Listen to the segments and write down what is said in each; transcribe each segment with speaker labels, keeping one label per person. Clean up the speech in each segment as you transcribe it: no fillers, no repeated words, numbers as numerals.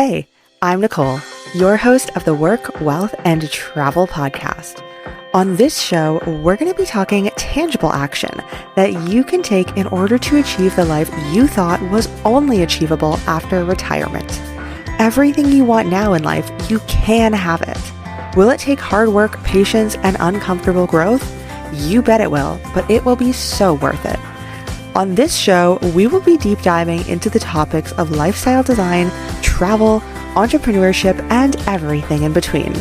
Speaker 1: Hey, I'm Nicole, your host of the Work, Wealth, and Travel podcast. On this show, we're going to be talking tangible action that you can take in order to achieve the life you thought was only achievable after retirement. Everything you want now in life, you can have it. Will it take hard work, patience, and uncomfortable growth? You bet it will, but it will be so worth it. On this show, we will be deep diving into the topics of lifestyle design, travel, entrepreneurship, and everything in between.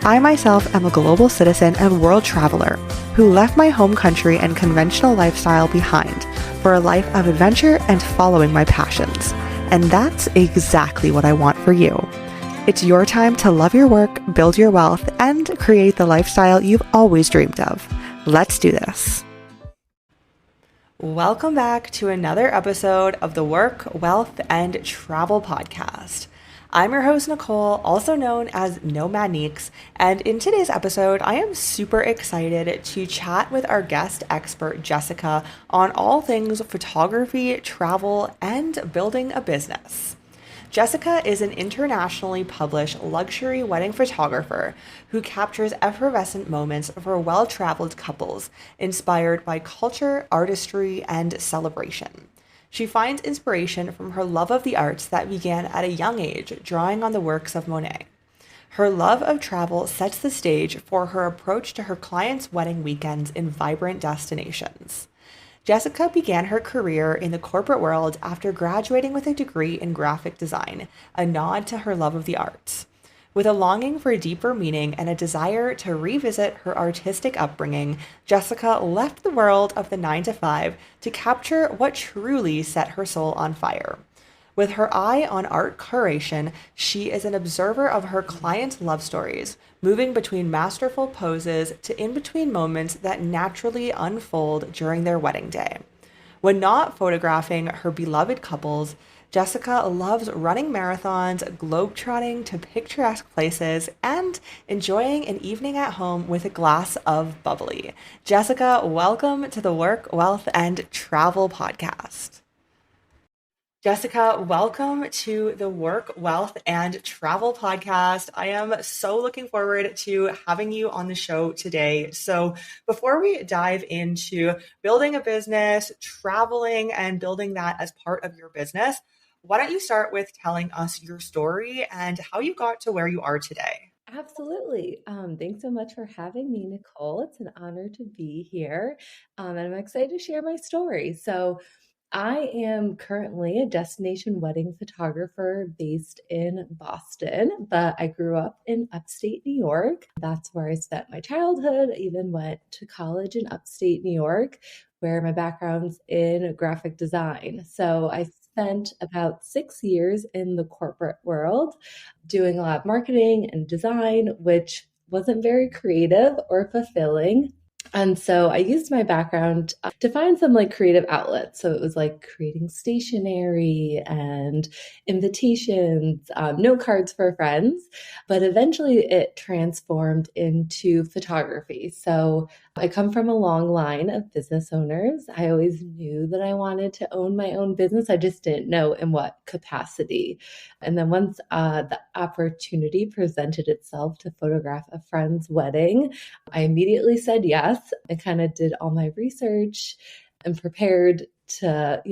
Speaker 1: I myself am a global citizen and world traveler who left my home country and conventional lifestyle behind for a life of adventure and following my passions. And that's exactly what I want for you. It's your time to love your work, build your wealth, and create the lifestyle you've always dreamed of. Let's do this. Welcome back to another episode of the Work, Wealth, and Travel podcast. I'm your host, Nicole, also known as Nomad Neeks, and in today's episode, I am super excited to chat with our guest expert, Jessica, on all things photography, travel, and building a business. Jessica is an internationally published luxury wedding photographer who captures effervescent moments for well-traveled couples inspired by culture, artistry, and celebration. She finds inspiration from her love of the arts that began at a young age, drawing on the works of Monet. Her love of travel sets the stage for her approach to her clients' wedding weekends in vibrant destinations. Jessica began her career in the corporate world after graduating with a degree in graphic design, a nod to her love of the arts. With a longing for deeper meaning and a desire to revisit her artistic upbringing, Jessica left the world of the 9-to-5 to capture what truly set her soul on fire. With her eye on art curation, she is an observer of her clients' love stories, moving between masterful poses to in-between moments that naturally unfold during their wedding day. When not photographing her beloved couples, Jessica loves running marathons, globetrotting to picturesque places, and enjoying an evening at home with a glass of bubbly. Jessica, welcome to the Work, Wealth, and Travel podcast. Jessica, welcome to the Work, Wealth, and Travel podcast. I am so looking forward to having you on the show today. So before we dive into building a business, traveling, and building that as part of your business, why don't you start with telling us your story and how you got to where you are today?
Speaker 2: Absolutely. Thanks so much for having me, Nicole. It's an honor to be here. And I'm excited to share my story. So, I am currently a destination wedding photographer based in Boston, but I grew up in upstate New York. That's where I spent my childhood. I even went to college in upstate New York, where my background's in graphic design. So I spent about 6 years in the corporate world doing a lot of marketing and design, which wasn't very creative or fulfilling. And so I used my background to find some like creative outlets. So it was like creating stationery and invitations, note cards for friends. But eventually it transformed into photography. So I come from a long line of business owners. I always knew that I wanted to own my own business. I just didn't know in what capacity. And then once the opportunity presented itself to photograph a friend's wedding, I immediately said yes. I kind of did all my research and prepared to,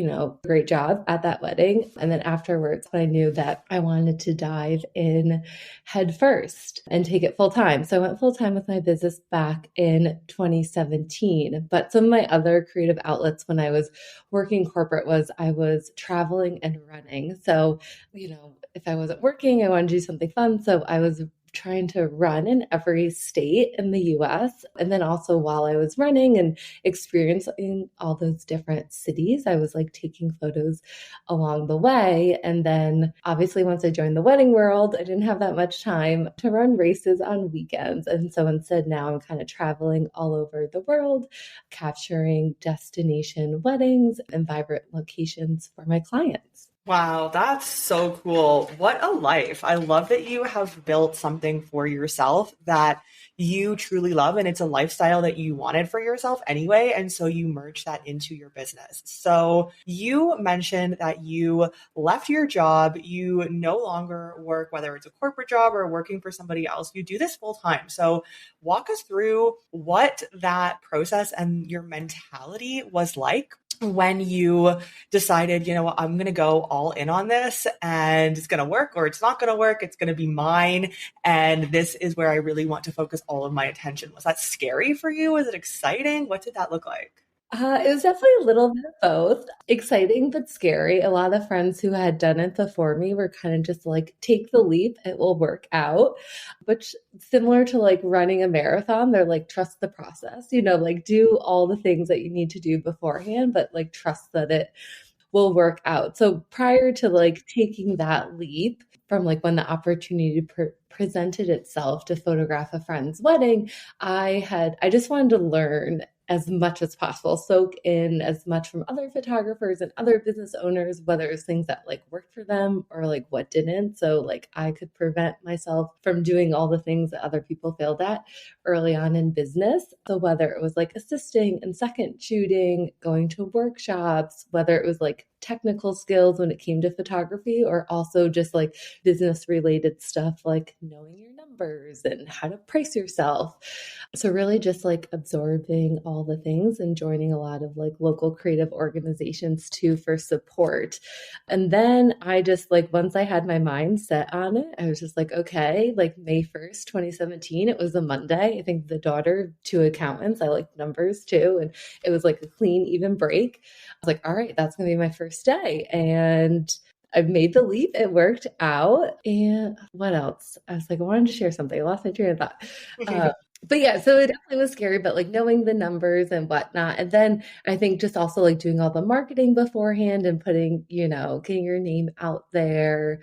Speaker 2: great job at that wedding. And then afterwards, I knew that I wanted to dive in head first and take it full time. So I went full time with my business back in 2017. But some of my other creative outlets when I was working corporate was I was traveling and running. So, if I wasn't working, I wanted to do something fun. So I was trying to run in every state in the US. And then also while I was running and experiencing all those different cities, I was like taking photos along the way. And then obviously once I joined the wedding world, I didn't have that much time to run races on weekends. And so instead now I'm kind of traveling all over the world, capturing destination weddings and vibrant locations for my clients.
Speaker 1: Wow, that's so cool. What a life. I love that you have built something for yourself that you truly love, and it's a lifestyle that you wanted for yourself anyway. And so you merge that into your business. So you mentioned that you left your job. You no longer work, whether it's a corporate job or working for somebody else, you do this full time. So walk us through what that process and your mentality was like when you decided, you know what, I'm going to go all in on this and it's going to work or it's not going to work. It's going to be mine. And this is where I really want to focus all of my attention. Was that scary for you? Was it exciting? What did that look like?
Speaker 2: It was definitely a little bit of both. Exciting but scary. A lot of friends who had done it before me were kind of just like, take the leap, it will work out. Which similar to like running a marathon, they're like, trust the process, like do all the things that you need to do beforehand, but like trust that it will work out. So prior to like taking that leap from like when the opportunity presented itself to photograph a friend's wedding, I just wanted to learn as much as possible, soak in as much from other photographers and other business owners, whether it's things that like worked for them or like what didn't. So like I could prevent myself from doing all the things that other people failed at early on in business. So whether it was like assisting and second shooting, going to workshops, whether it was like technical skills when it came to photography, or also just like business related stuff like knowing your numbers and how to price yourself. So really just like absorbing all the things and joining a lot of like local creative organizations too for support. And then I just like once I had my mind set on it, I was just like, okay, like May 1st, 2017, it was a Monday. I think the daughter of two accountants, I like numbers too. And it was like a clean, even break. I was like, all right, that's gonna be my first day. And I made the leap. It worked out. And what else? I was like, I wanted to share something. I lost my train of thought. Uh, but yeah, so it definitely was scary, but like knowing the numbers and whatnot. And then I think just also like doing all the marketing beforehand and putting, getting your name out there.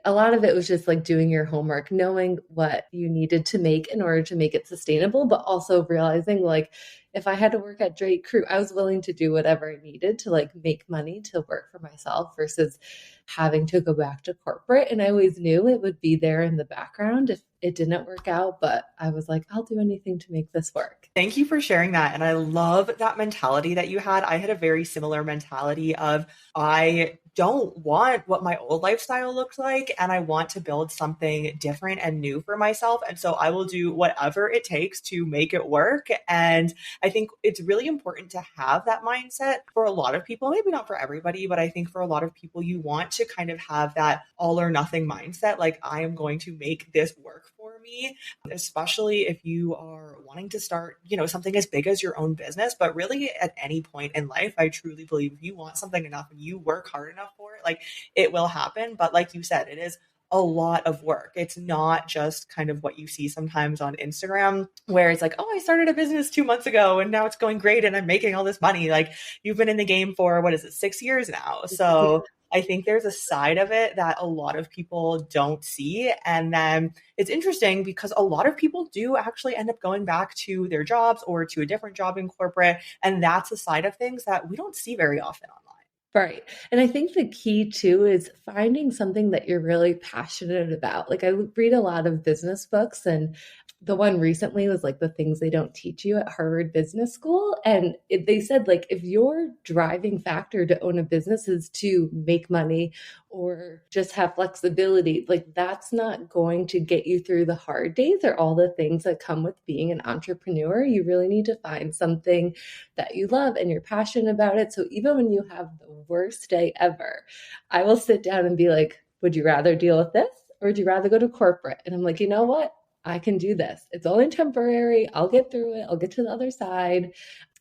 Speaker 2: A lot of it was just like doing your homework, knowing what you needed to make in order to make it sustainable, but also realizing like if I had to work at Drake Crew, I was willing to do whatever I needed to like make money to work for myself versus having to go back to corporate. And I always knew it would be there in the background if it didn't work out, but I was like, I'll do anything to make this work.
Speaker 1: Thank you for sharing that. And I love that mentality that you had. I had a very similar mentality of I don't want what my old lifestyle looked like, and I want to build something different and new for myself. And so I will do whatever it takes to make it work. And I think it's really important to have that mindset for a lot of people, maybe not for everybody, but I think for a lot of people, you want to kind of have that all or nothing mindset. Like, I am going to make this work for me, especially if you are wanting to start, something as big as your own business. But really, at any point in life, I truly believe if you want something enough and you work hard enough for it, like it will happen. But like you said, it is a lot of work. It's not just kind of what you see sometimes on Instagram where it's like, oh, I started a business 2 months ago and now it's going great and I'm making all this money. Like, you've been in the game for what is it, 6 years now. So I think there's a side of it that a lot of people don't see. And then it's interesting because a lot of people do actually end up going back to their jobs or to a different job in corporate. And that's a side of things that we don't see very often online.
Speaker 2: Right. And I think the key too is finding something that you're really passionate about. Like I read a lot of business books, and the one recently was like the things they don't teach you at Harvard Business School. And they said like if your driving factor to own a business is to make money or just have flexibility, like that's not going to get you through the hard days or all the things that come with being an entrepreneur. You really need to find something that you love and you're passionate about it. So even when you have the worst day ever, I will sit down and be like, would you rather deal with this or would you rather go to corporate? And I'm like, you know what? I can do this. It's only temporary. I'll get through it. I'll get to the other side.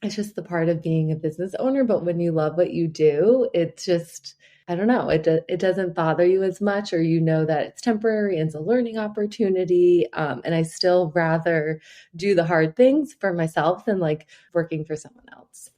Speaker 2: It's just the part of being a business owner. But when you love what you do, it's just, I don't know, it doesn't bother you as much, or you know that it's temporary and it's a learning opportunity. And I still rather do the hard things for myself than like working for someone else.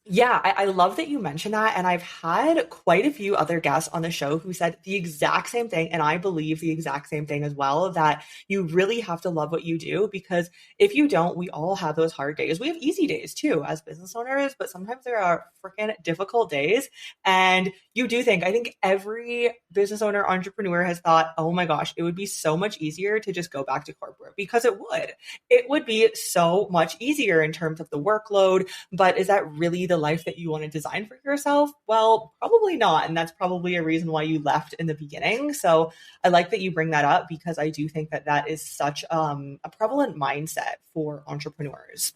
Speaker 1: Yeah, I love that you mentioned that. And I've had quite a few other guests on the show who said the exact same thing. And I believe the exact same thing as well, that you really have to love what you do, because if you don't, we all have those hard days. We have easy days too as business owners, but sometimes there are freaking difficult days. And you do think, I think every business owner, entrepreneur has thought, oh my gosh, it would be so much easier to just go back to corporate, because it would. It would be so much easier in terms of the workload, but is that really the life that you want to design for yourself? Well, probably not. And that's probably a reason why you left in the beginning. So I like that you bring that up, because I do think that that is such a prevalent mindset for entrepreneurs.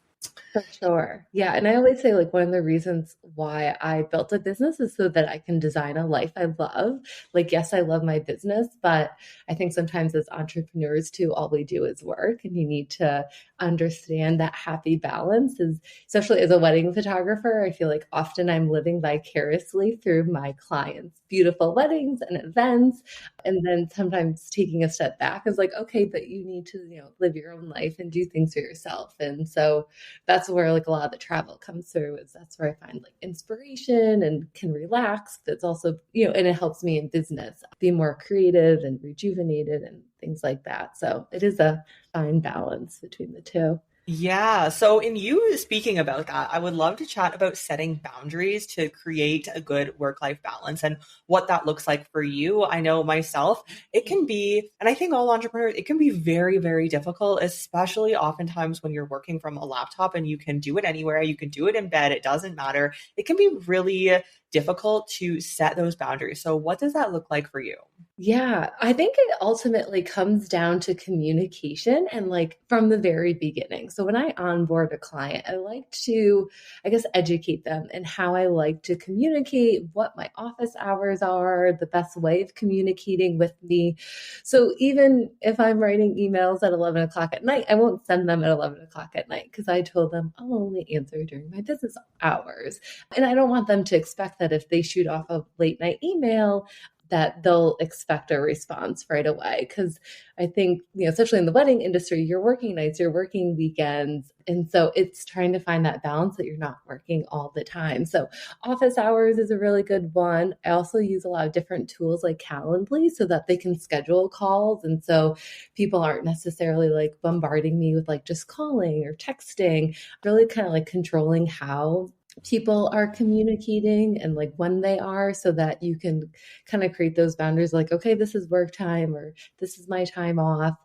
Speaker 2: For sure. Yeah. And I always say, like, one of the reasons why I built a business is so that I can design a life I love. Like, yes, I love my business, but I think sometimes as entrepreneurs, too, all we do is work. And you need to understand that happy balance is, especially as a wedding photographer, I feel like often I'm living vicariously through my clients' beautiful weddings and events. And then sometimes taking a step back is like, okay, but you need to, live your own life and do things for yourself. And so, that's where like a lot of the travel comes through, is that's where I find like inspiration and can relax. That's also, and it helps me in business be more creative and rejuvenated and things like that. So it is a fine balance between the two.
Speaker 1: Yeah. So, in you speaking about that, I would love to chat about setting boundaries to create a good work-life balance and what that looks like for you. I know myself, it can be, and I think all entrepreneurs, it can be very, very difficult, especially oftentimes when you're working from a laptop and you can do it anywhere, you can do it in bed, it doesn't matter. It can be really difficult to set those boundaries. So, what does that look like for you?
Speaker 2: Yeah, I think it ultimately comes down to communication and like from the very beginning. So when I onboard a client, I like to, I guess, educate them and how I like to communicate, what my office hours are, the best way of communicating with me. So even if I'm writing emails at 11 o'clock at night, I won't send them at 11 o'clock at night because I told them I'll only answer during my business hours. And I don't want them to expect that if they shoot off a late night email, that they'll expect a response right away. Because I think, especially in the wedding industry, you're working nights, you're working weekends. And so it's trying to find that balance that you're not working all the time. So office hours is a really good one. I also use a lot of different tools like Calendly so that they can schedule calls. And so people aren't necessarily like bombarding me with like just calling or texting, really kind of like controlling how people are communicating and like when they are, so that you can kind of create those boundaries like, okay, this is work time or this is my time off.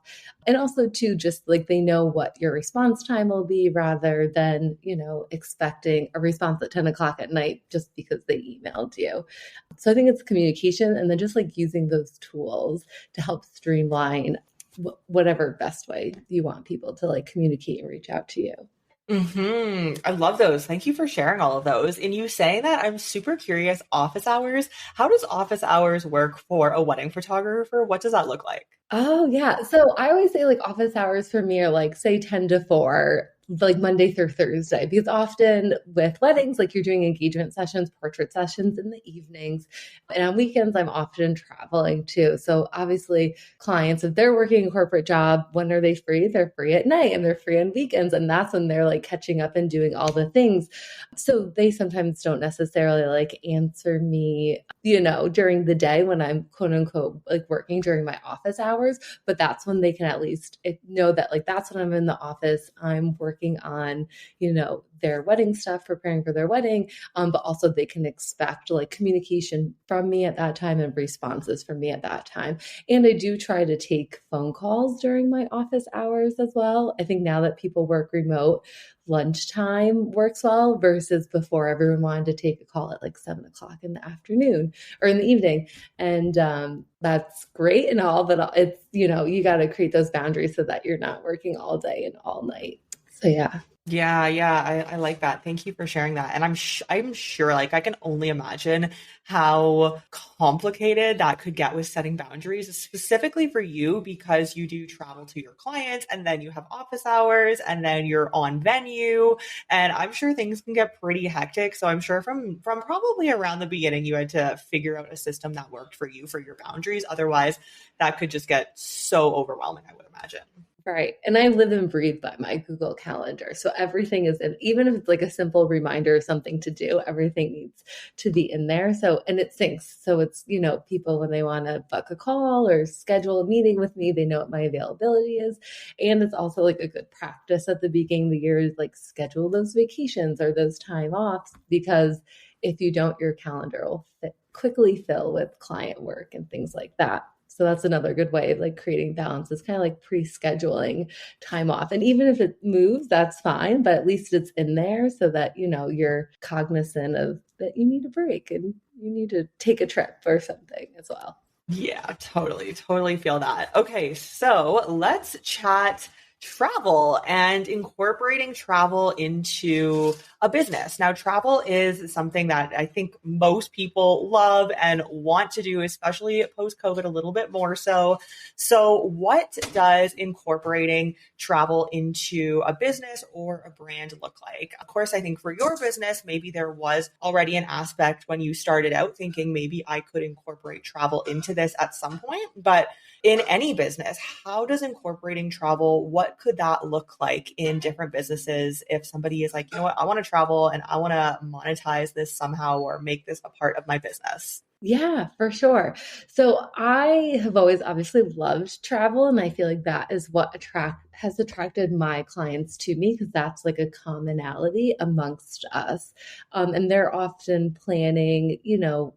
Speaker 2: And also too, just like they know what your response time will be rather than, expecting a response at 10 o'clock at night just because they emailed you. So I think it's communication and then just like using those tools to help streamline whatever best way you want people to like communicate and reach out to you.
Speaker 1: I love those. Thank you for sharing all of those. And you saying that, I'm super curious. Office hours. How does office hours work for a wedding photographer? What does that look like?
Speaker 2: Oh, yeah. So I always say like office hours for me are like say 10 to 4, like Monday through Thursday, because often with weddings, like you're doing engagement sessions, portrait sessions in the evenings. And on weekends, I'm often traveling too. So obviously, clients, if they're working a corporate job, when are they free? They're free at night and they're free on weekends. And that's when they're like catching up and doing all the things. So they sometimes don't necessarily like answer me, during the day when I'm quote unquote like working during my office hours. But that's when they can at least know that like that's when I'm in the office. I'm working on, their wedding stuff, preparing for their wedding. But also they can expect like communication from me at that time and responses from me at that time. And I do try to take phone calls during my office hours as well. I think now that people work remote, lunchtime works well versus before everyone wanted to take a call at like 7 o'clock in the afternoon or in the evening. And that's great and all, but it's, you got to create those boundaries so that you're not working all day and all night. So yeah.
Speaker 1: Yeah, yeah, I like that. Thank you for sharing that. And I'm sure, like, I can only imagine how complicated that could get with setting boundaries, specifically for you, because you do travel to your clients and then you have office hours and then you're on venue. And I'm sure things can get pretty hectic. So I'm sure from probably around the beginning, you had to figure out a system that worked for you for your boundaries. Otherwise, that could just get so overwhelming, I would imagine.
Speaker 2: Right. And I live and breathe by my Google Calendar. So everything is in, even if it's like a simple reminder of something to do, everything needs to be in there. So, and it syncs. So it's, people when they want to book a call or schedule a meeting with me, they know what my availability is. And it's also like a good practice at the beginning of the year is like schedule those vacations or those time offs, because if you don't, your calendar will quickly fill with client work and things like that. So that's another good way of like creating balance. It's kind of like pre-scheduling time off. And even if it moves, that's fine, but at least it's in there so that, you're cognizant of that you need a break and you need to take a trip or something as well.
Speaker 1: Yeah, totally, totally feel that. Okay, so let's chat travel and incorporating travel into a business. Now, travel is something that I think most people love and want to do, especially post COVID, a little bit more so. So, what does incorporating travel into a business or a brand look like? Of course, I think for your business, maybe there was already an aspect when you started out thinking maybe I could incorporate travel into this at some point, but in any business, how does incorporating travel, what could that look like in different businesses if somebody is like, you know what, I want to travel and I want to monetize this somehow or make this a part of my business?
Speaker 2: Yeah, for sure. So I have always obviously loved travel, and I feel like that is what has attracted my clients to me because that's like a commonality amongst us. And they're often planning,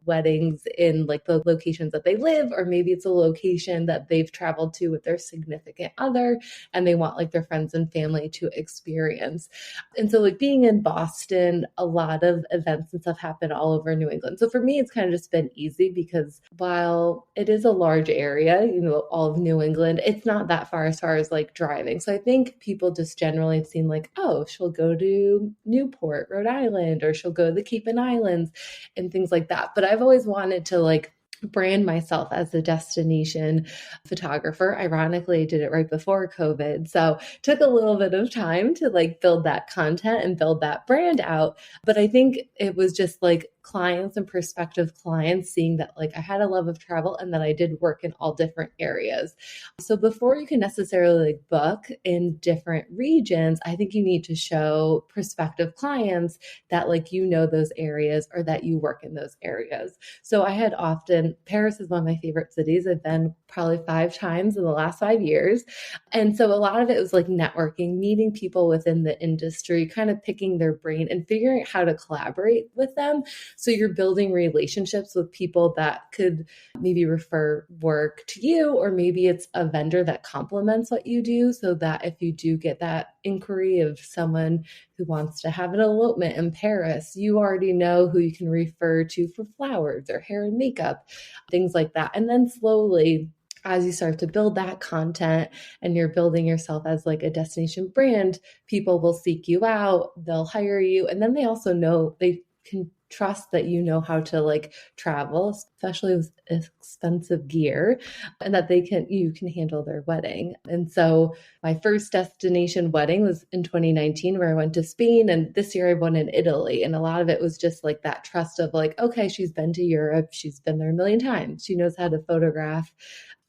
Speaker 2: weddings in like the locations that they live, or maybe it's a location that they've traveled to with their significant other, and they want like their friends and family to experience. And so, like being in Boston, a lot of events and stuff happen all over New England. So for me, it's kind of just been easy because while it is a large area, all of New England, it's not that far as like driving. So I think people just generally have seen like, oh, she'll go to Newport, Rhode Island, or she'll go to the Cape and Islands and things like that. But I've always wanted to like brand myself as a destination photographer. Ironically, I did it right before COVID. So took a little bit of time to like build that content and build that brand out. But I think it was just like clients and prospective clients seeing that like I had a love of travel and that I did work in all different areas. So before you can necessarily like book in different regions, I think you need to show prospective clients that like those areas or that you work in those areas. So I had often, Paris is one of my favorite cities. I've been probably 5 times in the last 5 years. And so a lot of it was like networking, meeting people within the industry, kind of picking their brain and figuring out how to collaborate with them. So you're building relationships with people that could maybe refer work to you, or maybe it's a vendor that complements what you do, so that if you do get that inquiry of someone who wants to have an elopement in Paris, you already know who you can refer to for flowers or hair and makeup, things like that. And then slowly, as you start to build that content and you're building yourself as like a destination brand, people will seek you out, they'll hire you, and then they also know they can trust that you know how to like travel, especially with expensive gear, and that you can handle their wedding. And so my first destination wedding was in 2019, where I went to Spain, and this year I went in Italy. And a lot of it was just like that trust of like, okay, she's been to Europe, she's been there a million times, she knows how to photograph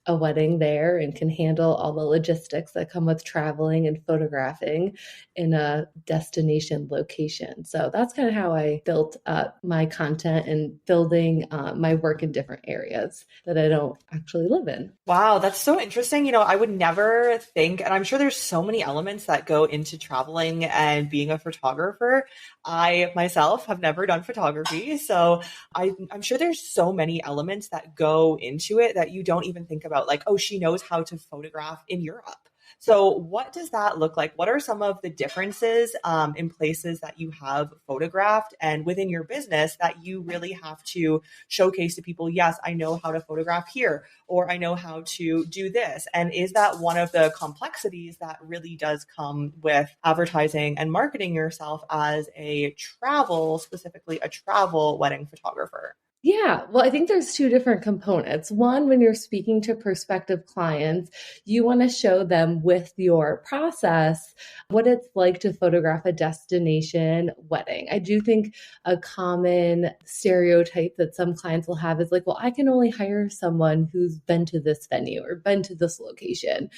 Speaker 2: a wedding there and can handle all the logistics that come with traveling and photographing in a destination location. So that's kind of how I built up my content and building my work in different areas that I don't actually live in.
Speaker 1: Wow, that's so interesting. I would never think, and I'm sure there's so many elements that go into traveling and being a photographer. I myself have never done photography, so I'm sure there's so many elements that go into it that you don't even think about, like, oh, she knows how to photograph in Europe. So, what does that look like? What are some of the differences in places that you have photographed and within your business that you really have to showcase to people? Yes, I know how to photograph here, or I know how to do this. And is that one of the complexities that really does come with advertising and marketing yourself as specifically a travel wedding photographer?
Speaker 2: Yeah, well, I think there's two different components. One, when you're speaking to prospective clients, you want to show them with your process what it's like to photograph a destination wedding. I do think a common stereotype that some clients will have is like, well, I can only hire someone who's been to this venue or been to this location.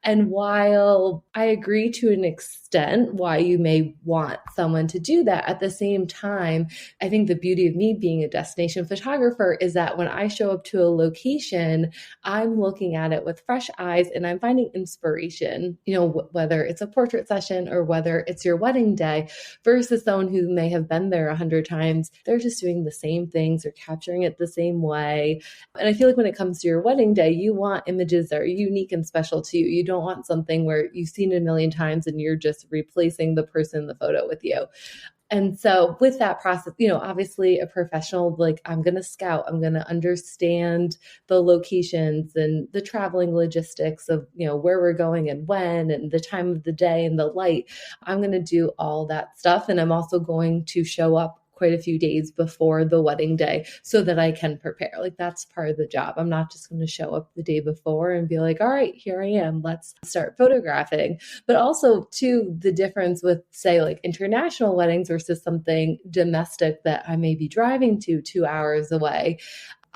Speaker 2: And while I agree to an extent why you may want someone to do that, at the same time, I think the beauty of me being a destination photographer is that when I show up to a location, I'm looking at it with fresh eyes and I'm finding inspiration, whether it's a portrait session or whether it's your wedding day versus someone who may have been there 100 times. They're just doing the same things or capturing it the same way. And I feel like when it comes to your wedding day, you want images that are unique and special to you. You don't want something where you've seen it a million times and you're just replacing the person in the photo with you. And so with that process, obviously a professional, like I'm going to scout, I'm going to understand the locations and the traveling logistics of, where we're going and when and the time of the day and the light. I'm going to do all that stuff. And I'm also going to show up quite a few days before the wedding day so that I can prepare. Like that's part of the job. I'm not just going to show up the day before and be like, all right, here I am. Let's start photographing. But also too, the difference with say like international weddings versus something domestic that I may be driving to 2 hours away.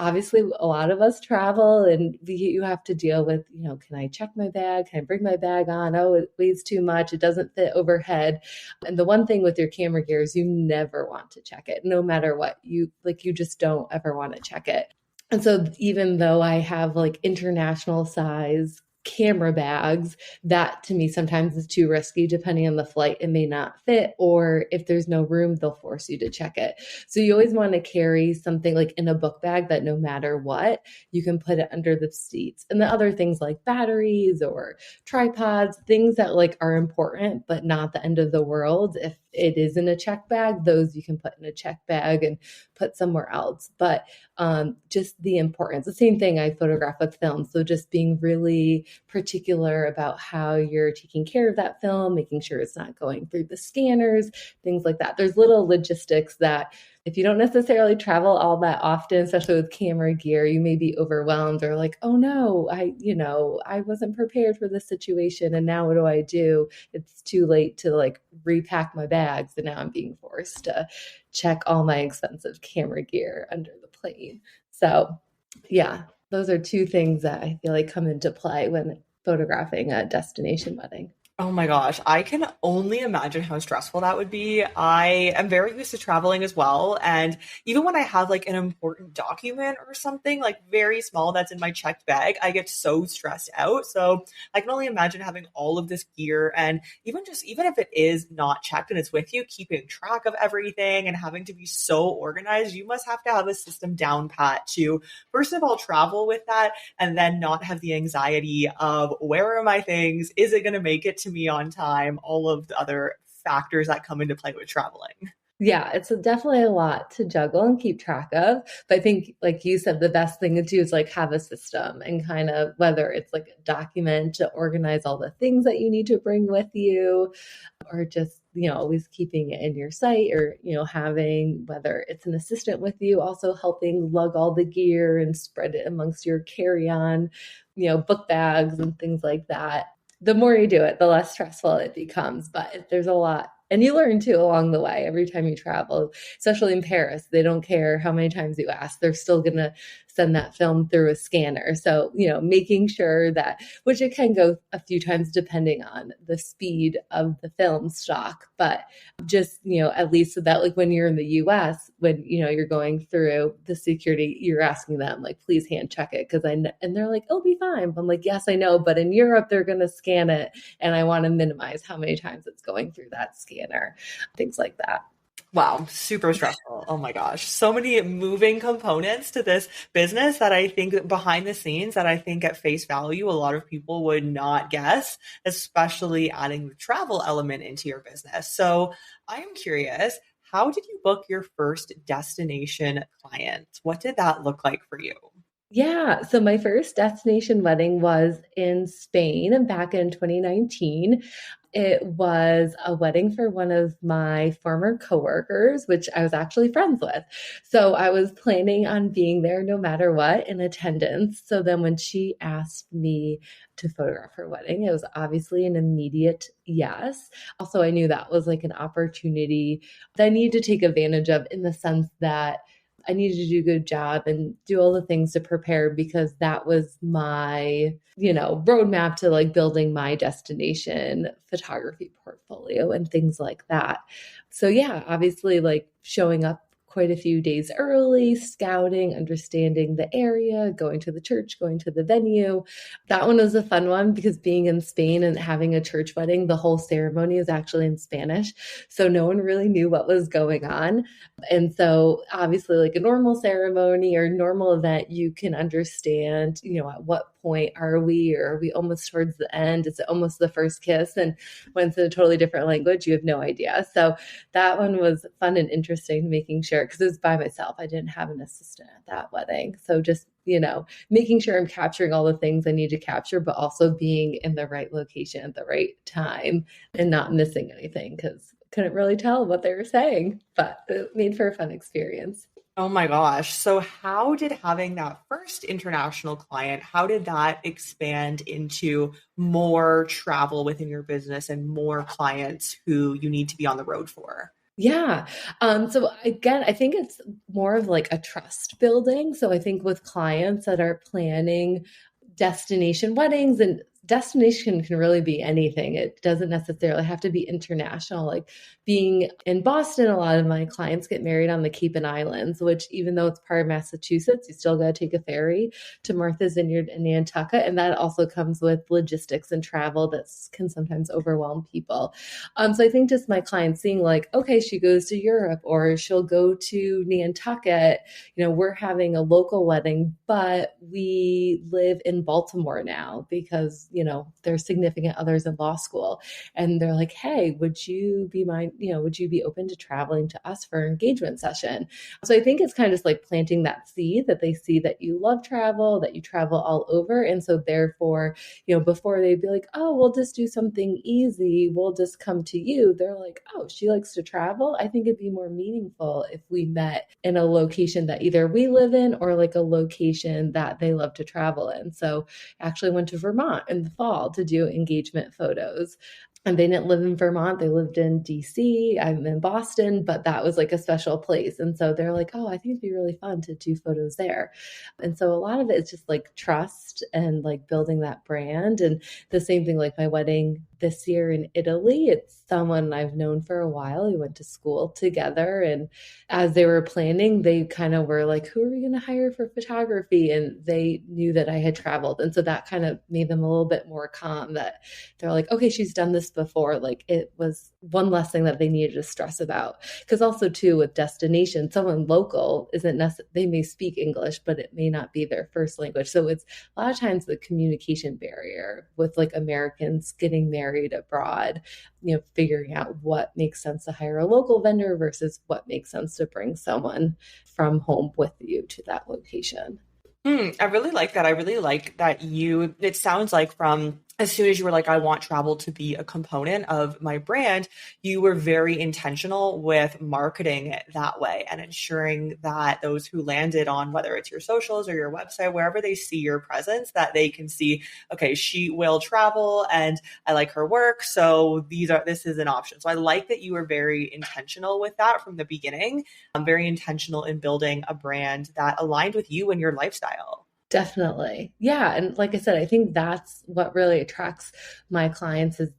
Speaker 2: Obviously, a lot of us travel and you have to deal with, can I check my bag? Can I bring my bag on? Oh, it weighs too much. It doesn't fit overhead. And the one thing with your camera gear is you never want to check it, no matter what. You just don't ever want to check it. And so even though I have like international size camera bags, that to me sometimes is too risky. Depending on the flight, it may not fit, or if there's no room, they'll force you to check it. So you always want to carry something like in a book bag that no matter what, you can put it under the seats. And the other things like batteries or tripods, things that like are important but not the end of the world. If it is in a check bag, those you can put in a check bag and put somewhere else. But just the importance, the same thing I photograph with film. So just being really particular about how you're taking care of that film, making sure it's not going through the scanners, things like that. There's little logistics that if you don't necessarily travel all that often, especially with camera gear, you may be overwhelmed or like, oh no, I wasn't prepared for this situation. And now what do I do? It's too late to like repack my bags. And now I'm being forced to check all my expensive camera gear under the plane. So yeah, those are two things that I feel like come into play when photographing a destination wedding.
Speaker 1: Oh my gosh, I can only imagine how stressful that would be. I am very used to traveling as well. And even when I have like an important document or something like very small that's in my checked bag, I get so stressed out. So I can only imagine having all of this gear and even if it is not checked and it's with you, keeping track of everything and having to be so organized, you must have to have a system down pat to, first of all, travel with that and then not have the anxiety of where are my things? Is it going to make it to me on time? All of the other factors that come into play with traveling.
Speaker 2: Yeah, it's definitely a lot to juggle and keep track of. But I think, like you said, the best thing to do is like have a system and kind of whether it's like a document to organize all the things that you need to bring with you, or just, always keeping it in your sight or, having whether it's an assistant with you, also helping lug all the gear and spread it amongst your carry on, book bags and things like that. The more you do it, the less stressful it becomes. But there's a lot. And you learn too along the way every time you travel, especially in Paris. They don't care how many times you ask, they're still going to send that film through a scanner. So, making sure that, which it can go a few times depending on the speed of the film stock, but just, at least so that like when you're in the US, when, you're going through the security, you're asking them like, please hand check it. Cause and they're like, it'll be fine. I'm like, yes, I know. But in Europe, they're going to scan it. And I want to minimize how many times it's going through that scanner, things like that.
Speaker 1: Wow, super stressful. Oh my gosh. So many moving components to this business that I think behind the scenes that I think at face value, a lot of people would not guess, especially adding the travel element into your business. So I am curious, how did you book your first destination client? What did that look like for you?
Speaker 2: Yeah. So my first destination wedding was in Spain back in 2019. It was a wedding for one of my former coworkers, which I was actually friends with. So I was planning on being there no matter what in attendance. So then when she asked me to photograph her wedding, it was obviously an immediate yes. Also, I knew that was like an opportunity that I needed to take advantage of in the sense that I needed to do a good job and do all the things to prepare because that was my, roadmap to like building my destination photography portfolio and things like that. So yeah, obviously like showing up quite a few days early, scouting, understanding the area, going to the church, going to the venue. That one was a fun one because being in Spain and having a church wedding, the whole ceremony is actually in Spanish. So no one really knew what was going on. And so, obviously, like a normal ceremony or normal event, you can understand, at what point are we, or are we almost towards the end? Is it almost the first kiss? And when it's in a totally different language, you have no idea. So, that one was fun and interesting, making sure, because it was by myself. I didn't have an assistant at that wedding. So, just, making sure I'm capturing all the things I need to capture, but also being in the right location at the right time and not missing anything because couldn't really tell what they were saying, but it made for a fun experience.
Speaker 1: Oh my gosh. So how did having that first international client, how did that expand into more travel within your business and more clients who you need to be on the road for?
Speaker 2: Yeah. So again, I think it's more of like a trust building. So I think with clients that are planning destination weddings, and destination can really be anything. It doesn't necessarily have to be international. Like being in Boston, a lot of my clients get married on the Cape and Islands, which even though it's part of Massachusetts, you still got to take a ferry to Martha's Vineyard in Nantucket. And that also comes with logistics and travel that can sometimes overwhelm people. So I think just my clients seeing like, okay, she goes to Europe or she'll go to Nantucket. We're having a local wedding, but we live in Baltimore now because, there's significant others in law school. And they're like, hey, would you be open to traveling to us for an engagement session? So I think it's kind of just like planting that seed that they see that you love travel, that you travel all over. And so therefore, before they'd be like, oh, we'll just do something easy, we'll just come to you. They're like, oh, she likes to travel. I think it'd be more meaningful if we met in a location that either we live in or like a location that they love to travel in. So I actually went to Vermont in the fall to do engagement photos. And they didn't live in Vermont. They lived in DC. I'm in Boston, but that was like a special place. And so they're like, oh, I think it'd be really fun to do photos there. And so a lot of it is just like trust and like building that brand. And the same thing, like my wedding this year in Italy, it's someone I've known for a while. We went to school together. And as they were planning, they kind of were like, who are we going to hire for photography? And they knew that I had traveled. And so that kind of made them a little bit more calm that they're like, okay, she's done this before. Like it was one less thing that they needed to stress about. Because also too with destination, someone local isn't necessarily, they may speak English, but it may not be their first language. So it's a lot of times the communication barrier with like Americans getting married abroad, figuring out what makes sense to hire a local vendor versus what makes sense to bring someone from home with you to that location.
Speaker 1: I really like that. I really like that it sounds like from as soon as you were like, I want travel to be a component of my brand, you were very intentional with marketing it that way and ensuring that those who landed on whether it's your socials or your website, wherever they see your presence, that they can see, okay, she will travel and I like her work. So this is an option. So I like that you were very intentional with that from the beginning. I'm very intentional in building a brand that aligned with you and your lifestyle.
Speaker 2: Definitely. Yeah. And like I said, I think that's what really attracts my clients is,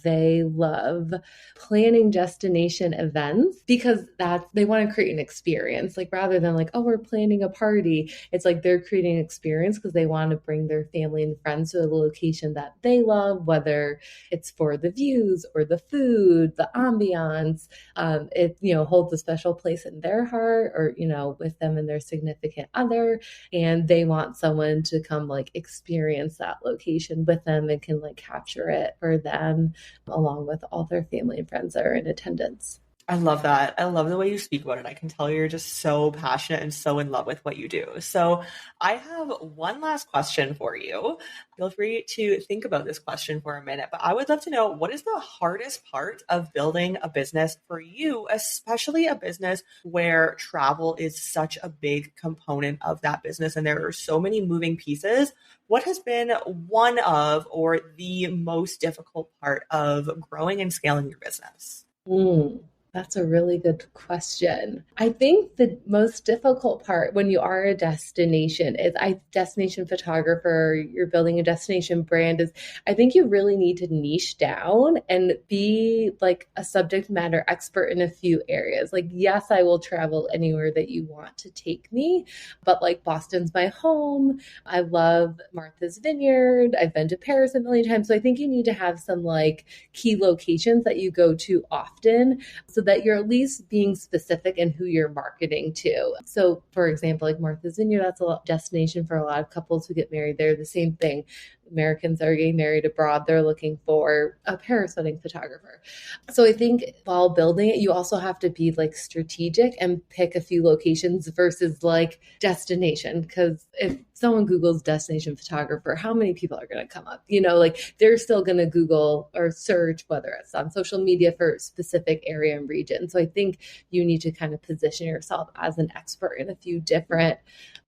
Speaker 2: they love planning destination events because they want to create an experience. Like rather than like, oh, we're planning a party, it's like they're creating an experience because they want to bring their family and friends to a location that they love, whether it's for the views or the food, the ambiance. It, holds a special place in their heart or, with them and their significant other. And they want someone to come like experience that location with them and can like capture it for them along with all their family and friends that are in attendance.
Speaker 1: I love that. I love the way you speak about it. I can tell you're just so passionate and so in love with what you do. So, I have one last question for you. Feel free to think about this question for a minute, but I would love to know, what is the hardest part of building a business for you, especially a business where travel is such a big component of that business and there are so many moving pieces? What has been one of or the most difficult part of growing and scaling your business?
Speaker 2: Mm, that's a really good question. I think the most difficult part when you are a destination is I destination photographer, you're building a destination brand is I think you really need to niche down and be like a subject matter expert in a few areas. Like, yes, I will travel anywhere that you want to take me, but like Boston's my home. I love Martha's Vineyard. I've been to Paris a million times. So I think you need to have some like key locations that you go to often so that you're at least being specific in who you're marketing to. So, for example, like Martha's Vineyard, that's a destination for a lot of couples who get married there. The same thing. Americans are getting married abroad. They're looking for a Paris wedding photographer. So I think while building it, you also have to be like strategic and pick a few locations versus like destination. Because if someone Googles destination photographer, how many people are going to come up? You know, like they're still going to Google or search, whether it's on social media for specific area and region. So I think you need to kind of position yourself as an expert in a few different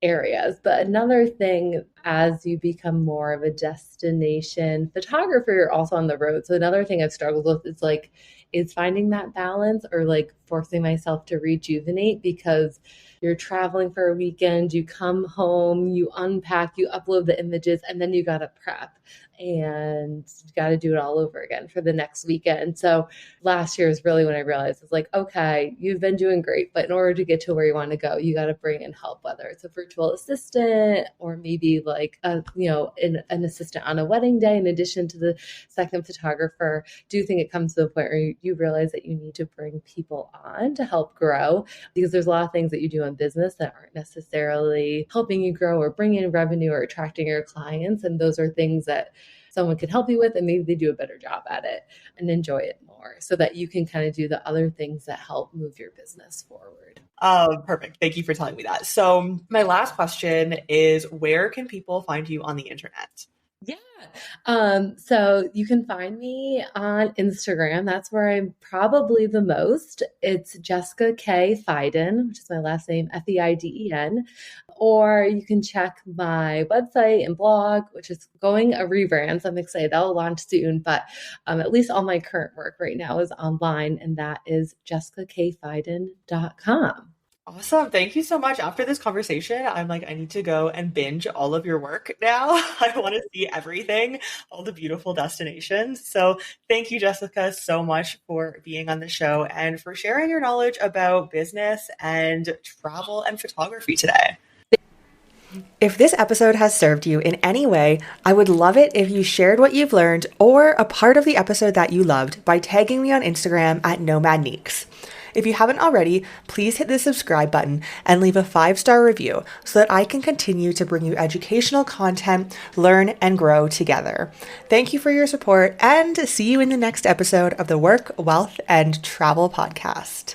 Speaker 2: areas. But another thing, as you become more of a destination photographer, you're also on the road. So another thing I've struggled with is finding that balance or like forcing myself to rejuvenate because you're traveling for a weekend, you come home, you unpack, you upload the images, and then you got to prep and you got to do it all over again for the next weekend. So last year is really when I realized it's like, okay, you've been doing great, but in order to get to where you want to go, you got to bring in help, whether it's a virtual assistant or maybe like an assistant on a wedding day in addition to the second photographer. Do you think it comes to the point where you realize that you need to bring people on to help grow? Because there's a lot of things that you do in business that aren't necessarily helping you grow or bring in revenue or attracting your clients. And those are things that someone can help you with, and maybe they do a better job at it and enjoy it more so that you can kind of do the other things that help move your business forward.
Speaker 1: Perfect. Thank you for telling me that. So, my last question is, where can people find you on the internet?
Speaker 2: Yeah. So you can find me on Instagram. That's where I'm probably the most. It's Jessica K. Feiden, which is my last name, Feiden. Or you can check my website and blog, which is going a rebrand. So I'm excited that'll launch soon. But at least all my current work right now is online, and that is jessicakfeiden.com.
Speaker 1: Awesome. Thank you so much. After this conversation, I'm like, I need to go and binge all of your work now. I want to see everything, all the beautiful destinations. So, thank you, Jessica, so much for being on the show and for sharing your knowledge about business and travel and photography today. If this episode has served you in any way, I would love it if you shared what you've learned or a part of the episode that you loved by tagging me on Instagram at NomadNeeks. If you haven't already, please hit the subscribe button and leave a 5-star review so that I can continue to bring you educational content, learn, and grow together. Thank you for your support, and see you in the next episode of the Work, Wealth, and Travel podcast.